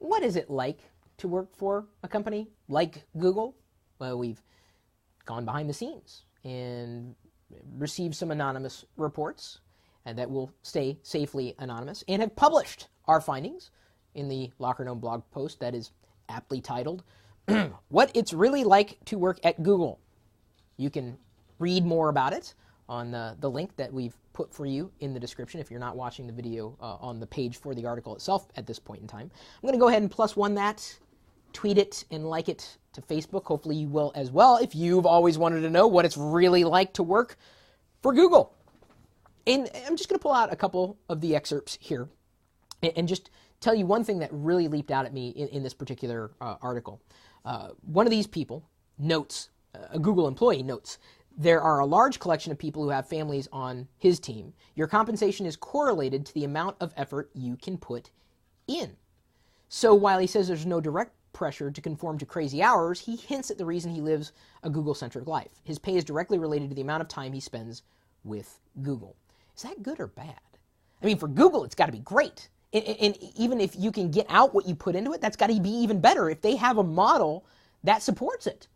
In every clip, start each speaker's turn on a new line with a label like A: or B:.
A: what is it like to work for a company like Google? Well, we've gone behind the scenes and received some anonymous reports, and that will stay safely anonymous, and have published our findings in the Locker Gnome blog post that is aptly titled, What It's Really Like to Work at Google. You can read more about it on the link that we've put for you in the description if you're not watching the video on the page for the article itself at this point in time. I'm going to go ahead and +1 that, tweet it, and like it to Facebook. Hopefully you will as well if you've always wanted to know what it's really like to work for Google. And I'm just going to pull out a couple of the excerpts here and just tell you one thing that really leaped out at me in this particular article. One of these people notes, a Google employee notes, there are a large collection of people who have families on his team. Your compensation is correlated to the amount of effort you can put in. So while he says there's no direct pressure to conform to crazy hours, he hints at the reason he lives a Google-centric life. His pay is directly related to the amount of time he spends with Google. Is that good or bad? I mean, for Google, it's got to be great. And even if you can get out what you put into it, that's got to be even better if they have a model that supports it.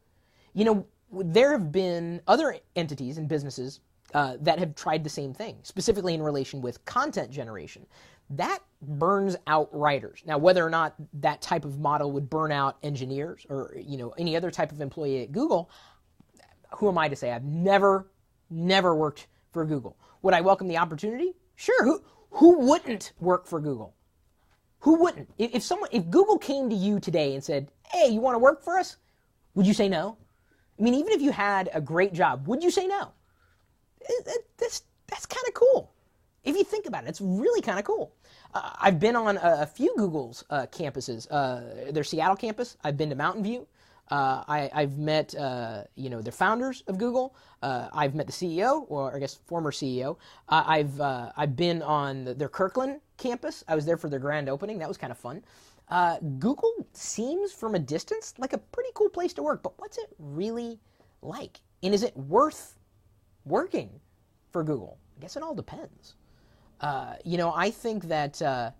A: You know, there have been other entities and businesses that have tried the same thing, specifically in relation with content generation. That burns out writers. Now, whether or not that type of model would burn out engineers or, you know, any other type of employee at Google, who am I to say? I've never worked for Google. Would I welcome the opportunity? Sure. Who wouldn't work for Google? Who wouldn't? If Google came to you today and said, "Hey, you want to work for us?" Would you say no? I mean, even if you had a great job, would you say no? That's kind of cool. If you think about it, it's really kind of cool. I've been on a few Google's campuses. Their Seattle campus. I've been to Mountain View. I've met, the founders of Google. I've met the CEO, or I guess former CEO. I've been on their Kirkland campus. I was there for their grand opening. That was kind of fun. Google seems from a distance like a pretty cool place to work, but what's it really like? And is it worth working for Google? I guess it all depends. I think that,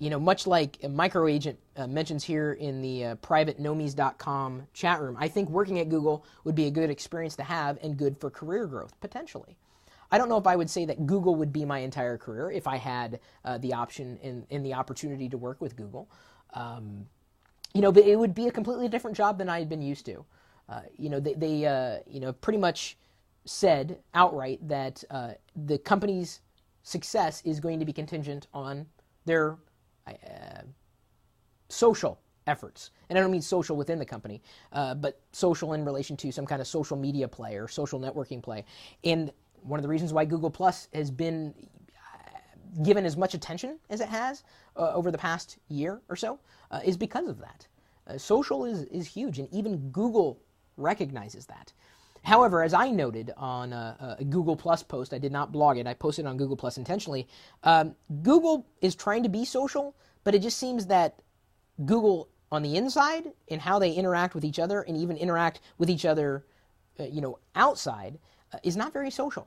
A: much like MicroAgent mentions here in the private nomies.com chat room, I think working at Google would be a good experience to have and good for career growth, potentially. I don't know if I would say that Google would be my entire career if I had the option and the opportunity to work with Google. But it would be a completely different job than I had been used to. They pretty much said outright that the company's success is going to be contingent on their social efforts. And I don't mean social within the company, but social in relation to some kind of social media play or social networking play. And one of the reasons why Google Plus has been given as much attention as it has over the past year or so is because of that. Social is huge, and even Google recognizes that. However, as I noted on a Google Plus post, I did not blog it, I posted it on Google Plus intentionally, Google is trying to be social, but it just seems that Google on the inside and how they interact with each other and even interact with each other, outside, is not very social.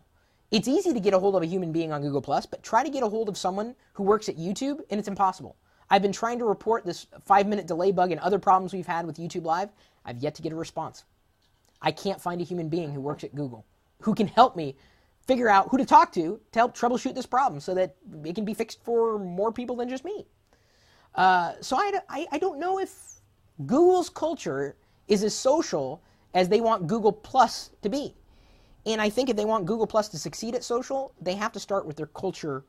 A: It's easy to get a hold of a human being on Google Plus, but try to get a hold of someone who works at YouTube, and it's impossible. I've been trying to report this 5-minute delay bug and other problems we've had with YouTube Live. I've yet to get a response. I can't find a human being who works at Google who can help me figure out who to talk to help troubleshoot this problem so that it can be fixed for more people than just me. So I don't know if Google's culture is as social as they want Google Plus to be. And I think if they want Google Plus to succeed at social, they have to start with their culture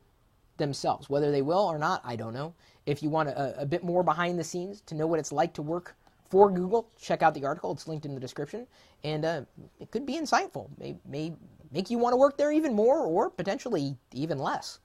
A: themselves. Whether they will or not, I don't know. If you want a bit more behind the scenes to know what it's like to work for Google, check out the article. It's linked in the description. And it could be insightful. May make you want to work there even more or potentially even less.